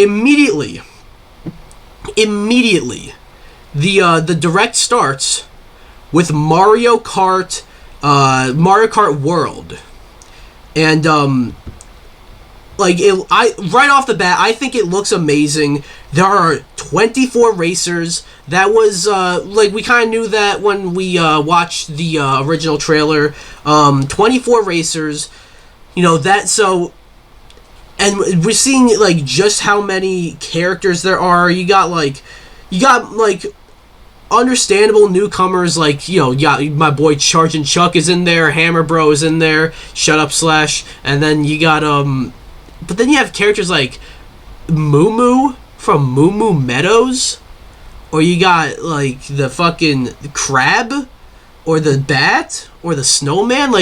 immediately, the direct starts with Mario Kart World, and right off the bat, I think it looks amazing. There are 24 racers. That was we kind of knew that when we watched the original trailer. 24 racers, and we're seeing just how many characters there are. You got understandable newcomers my boy Chargin' Chuck is in there, Hammer Bro is in there, Shut Up Slash, and then you got but then you have characters like Moo Moo from Moo Moo Meadows, or you got the fucking crab, or the bat, or the snowman.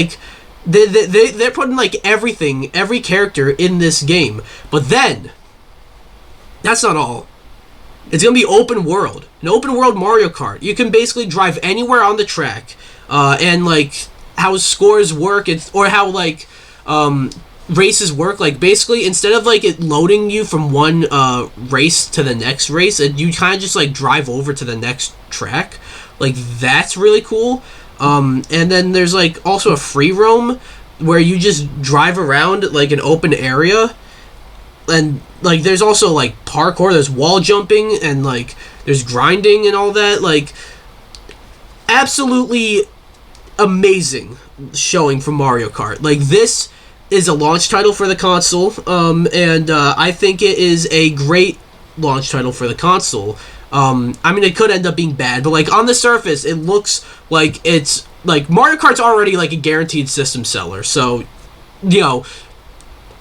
They're putting everything, every character in this game. But then that's not all. It's gonna be open world, an open world Mario Kart. You can basically drive anywhere on the track, and how scores work, or how races work. Basically, instead of it loading you from one race to the next race, you kind of just drive over to the next track. That's really cool. And then there's also a free roam where you just drive around an open area, and there's also parkour, there's wall jumping, and there's grinding and all that. Absolutely amazing showing from Mario Kart. This is a launch title for the console, and I think it is a great launch title for the console. It could end up being bad, but on the surface, it looks like it's Mario Kart's already a guaranteed system seller. So,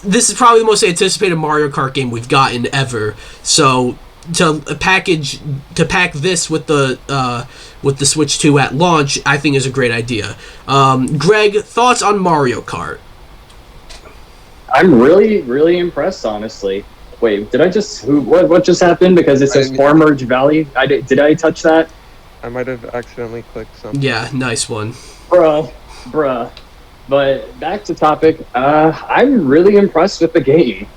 this is probably the most anticipated Mario Kart game we've gotten ever. So to pack this with the Switch 2 at launch, I think is a great idea. Greg, thoughts on Mario Kart? I'm really, really impressed, honestly. Wait, did I just... What just happened? Because it says Farmer's Valley. Did I touch that? I might have accidentally clicked something. Yeah, nice one. Bruh. But back to topic, I'm really impressed with the game.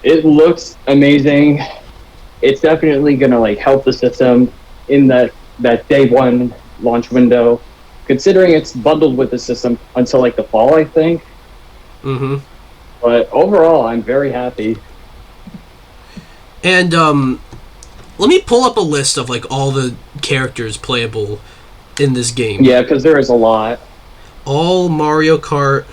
It looks amazing. It's definitely going to help the system in that day one launch window, considering it's bundled with the system until the fall, I think. Mm-hmm. But overall, I'm very happy. And let me pull up a list of all the characters playable in this game. Yeah, because there is a lot. All Mario Kart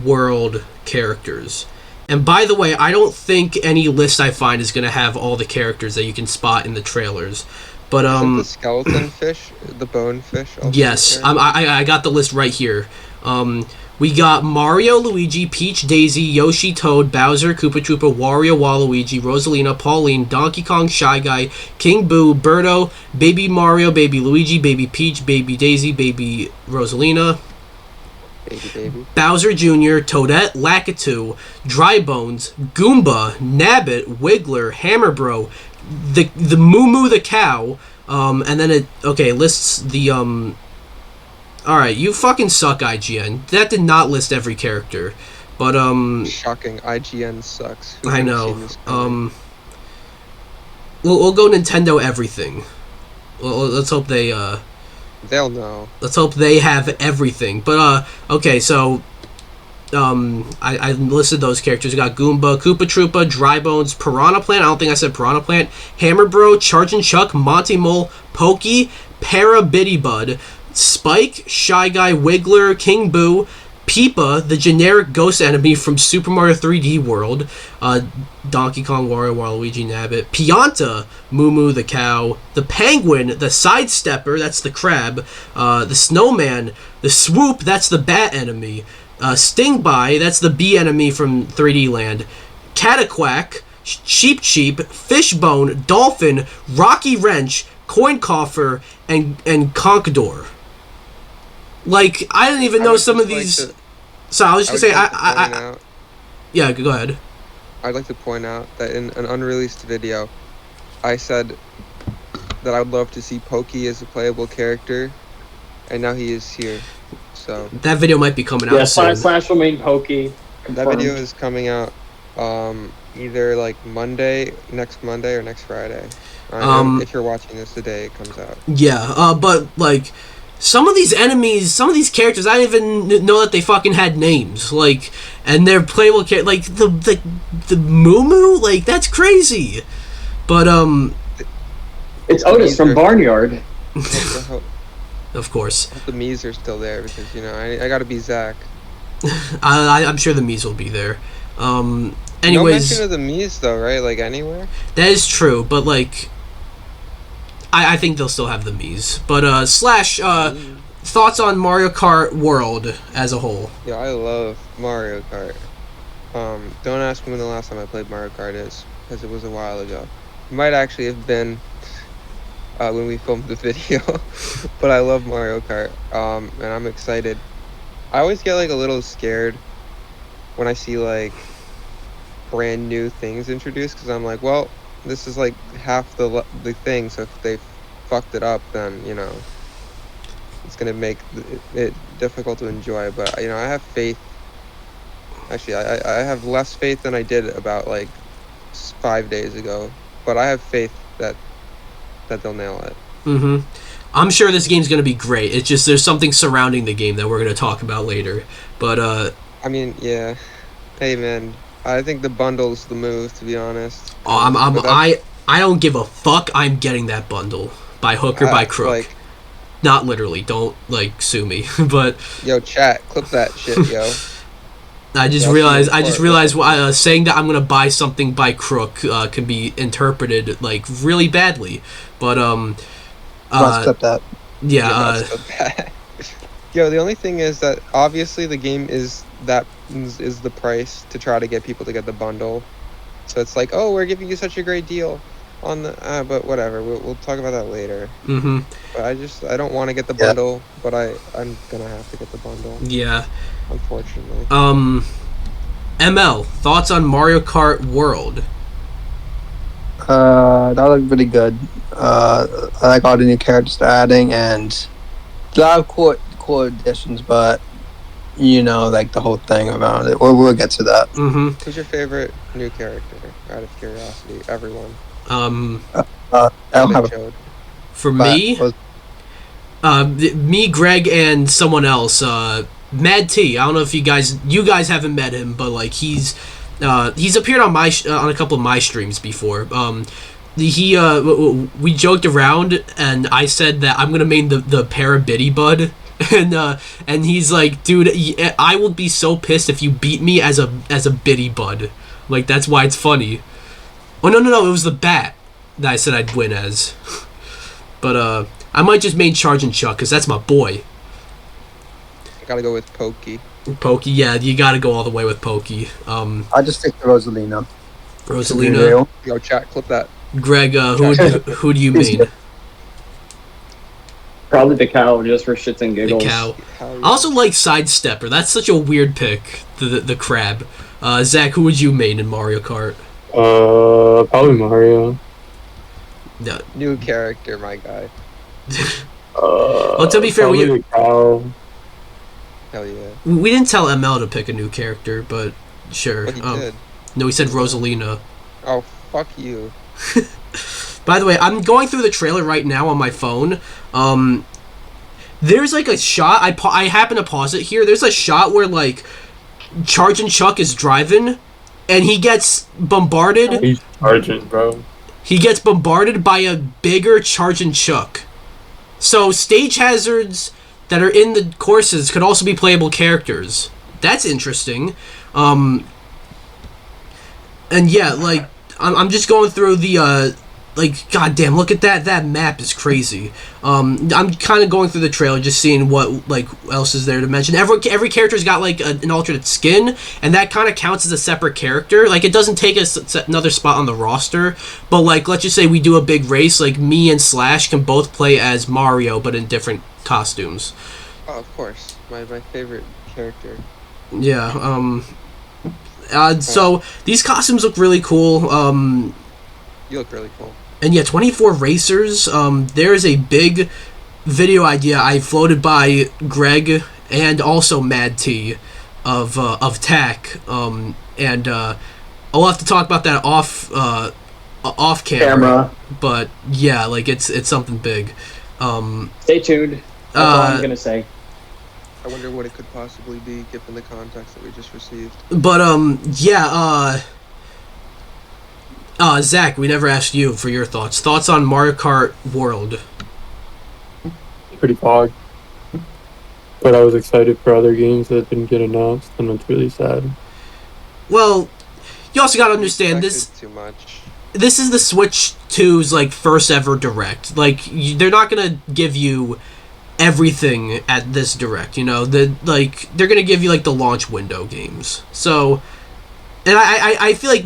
World characters. And by the way, I don't think any list I find is going to have all the characters that you can spot in the trailers. But isn't the skeleton fish, the bone fish? Yes, I got the list right here. We got Mario, Luigi, Peach, Daisy, Yoshi, Toad, Bowser, Koopa Troopa, Wario, Waluigi, Rosalina, Pauline, Donkey Kong, Shy Guy, King Boo, Birdo, Baby Mario, Baby Luigi, Baby Peach, Baby Daisy, Baby Rosalina, Baby. Bowser Jr., Toadette, Lakitu, Dry Bones, Goomba, Nabbit, Wiggler, Hammer Bro, the Moo Moo the cow, and then it lists the Alright, you fucking suck, IGN. That did not list every character. But, shocking. IGN sucks. I know. We'll go Nintendo everything. Well, let's hope they, they'll know. Let's hope they have everything. But, okay, so, I listed those characters. We got Goomba, Koopa Troopa, Dry Bones, Piranha Plant. I don't think I said Piranha Plant. Hammer Bro, Chargin' Chuck, Monty Mole, Pokey, Para Bitty Bud, Spike, Shy Guy, Wiggler, King Boo, Peepa, the generic ghost enemy from Super Mario 3D World, Donkey Kong, Wario, Waluigi, Nabbit, Pianta, Moo Moo the cow, the Penguin, the Sidestepper, that's the crab, the Snowman, the Swoop, that's the bat enemy, Stingby, that's the bee enemy from 3D Land, Cataquack, Cheep Cheep, Fishbone, Dolphin, Rocky Wrench, Coin Coffer, and Conquidor. I didn't even know some of these. So I was just gonna say, yeah, go ahead. I'd like to point out that in an unreleased video, I said that I would love to see Pokey as a playable character, and now he is here. So that video might be coming out soon. Slash will mean Pokey. That video is coming out either like next Monday or next Friday. If you're watching this the day it comes out. Yeah, but like some of these enemies, some of these characters, I didn't even know that they fucking had names. Like, and they're playable like the Moo, like that's crazy. But It's Otis from Barnyard. of course, The Mii's are still there because I gotta be Zach. I'm sure the Mii's will be there. No Anyways, mention of the Mii's though, right? Like anywhere. that is true, but like, I think they'll still have the Mii's. But Slash, thoughts on Mario Kart World as a whole? Yeah, I love Mario Kart. Don't ask me when the last time I played Mario Kart is, because it was a while ago. It might actually have been when we filmed the video, but I love Mario Kart, and I'm excited. I always get like a little scared when I see like brand new things introduced, because I'm like, well, this is like half the thing, so if they fucked it up, then it's gonna make it difficult to enjoy. But I have faith. Actually, I have less faith than I did about like 5 days ago, but I have faith that they'll nail it. Mm-hmm. I'm sure this game's gonna be great. It's just there's something surrounding the game that we're gonna talk about later. But I mean, yeah. Hey man, I think the bundle's the move, to be honest. I don't give a fuck. I'm getting that bundle by hook or by crook. Like, not literally. Don't like sue me. But yo, chat, clip that shit, yo. I just realized saying that I'm gonna buy something by crook can be interpreted like really badly. But Let's clip that. Yeah. Yo, the only thing is that obviously the game is the price to try to get people to get the bundle. So it's like, oh, we're giving you such a great deal on the but whatever, we'll talk about that later. Mm-hmm. But I don't want to get the bundle, but I'm gonna have to get the bundle. Yeah. Unfortunately. ML, thoughts on Mario Kart World? That looked really good. I like all the new characters they're adding, and a lot of cool additions, but like the whole thing around it. We'll get to that. Mm-hmm. Who's your favorite new character, out of curiosity? Everyone. I don't have a For me, me, Greg, and someone else. Mad T. I don't know if you guys haven't met him, but like he's appeared on on a couple of my streams before. We joked around, and I said that I'm gonna main the Parabitty Bud, and he's like, dude, I will be so pissed if you beat me as a Bitty Bud. Like that's why it's funny. Oh no, it was the bat that I said I'd win as. But I might just main Charge and Chuck, because that's my boy. I gotta go with Pokey. Pokey, yeah, you gotta go all the way with Pokey. I just stick to Rosalina. Rosalina. Yo, chat, clip that. Greg, who do you main? Probably the cow, just for shits and giggles. The cow. I also like Sidestepper. That's such a weird pick. The crab. Zach, who would you main in Mario Kart? Probably Mario. No. New character, my guy. Well, to be fair, the cow. Hell yeah. we didn't tell ML to pick a new character, but sure. But he did. No, he said Rosalina. Oh, fuck you. By the way, I'm going through the trailer right now on my phone. There's like a shot. I happen to pause it here. There's a shot where like Charge and Chuck is driving, and he gets bombarded. He's Argent, bro. He gets bombarded by a bigger Charge and Chuck. So stage hazards that are in the courses could also be playable characters. That's interesting. And yeah, like I'm just going through the like, goddamn, look at that map is crazy. I'm kind of going through the trailer, just seeing what like else is there to mention. Every character's got like an alternate skin, and that kind of counts as a separate character. Like, it doesn't take us another spot on the roster, but like, let's just say we do a big race, like me and Slash can both play as Mario, but in different costumes. Oh, of course, my favorite character. Yeah. So these costumes look really cool. You look really cool. And yeah, 24 Racers, there is a big video idea I floated by Greg and also Mad T of TAC, and I'll have to talk about that off camera. But yeah, like it's something big. Stay tuned. That's all I'm gonna say. I wonder what it could possibly be given the context that we just received. But Zach, we never asked you for your thoughts. Thoughts on Mario Kart World? Pretty fog. But I was excited for other games that didn't get announced, and it's really sad. Well, you also gotta understand this. Too much. This is the Switch 2's like first ever direct. Like they're not gonna give you everything at this direct. You know, they're gonna give you like the launch window games. So, and I feel like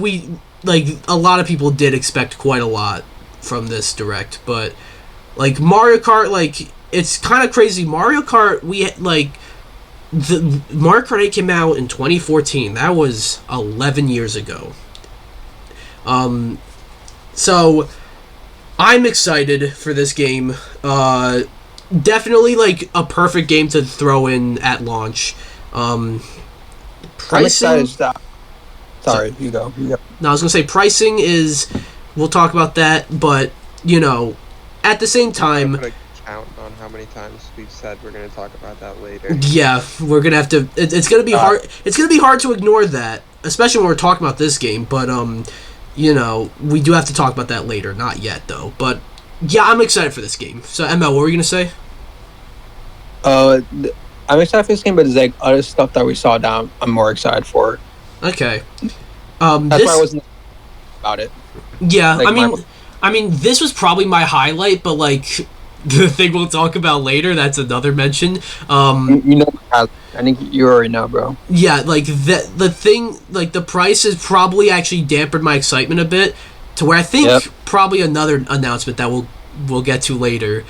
a lot of people did expect quite a lot from this direct, but like Mario Kart, like it's kind of crazy. Mario Kart, the Mario Kart 8 came out in 2014. That was 11 years ago. So I'm excited for this game. Definitely like a perfect game to throw in at launch. I'm Pricing. excited. Stop. Sorry, you go. No, I was gonna say pricing is. We'll talk about that, but you know, at the same time. I'm gonna count on how many times we've said we're gonna talk about that later. Yeah, we're gonna have to. It's gonna be hard. It's gonna be hard to ignore that, especially when we're talking about this game. But you know, we do have to talk about that later. Not yet, though. But yeah, I'm excited for this game. So, ML, what were you gonna say? I'm excited for this game, but there's like other stuff that we saw down. I'm more excited for. Okay. That's why I wasn't about it. Yeah, Like, I mean, this was probably my highlight, but like the thing we'll talk about later, that's another mention. You know, I think you already know, bro. Yeah, like the thing, like the price has probably actually dampened my excitement a bit, to where I think probably another announcement that we'll get to later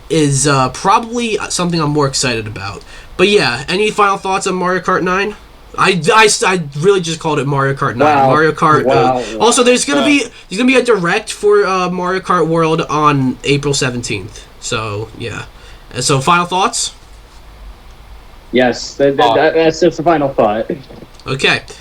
is probably something I'm more excited about. But yeah, any final thoughts on Mario Kart 9? I really just called it Mario Kart 9. Wow. Mario Kart. Wow. Also, there's gonna be a direct for Mario Kart World on April 17th. So yeah. So final thoughts? Yes, that's just the final thought. Okay.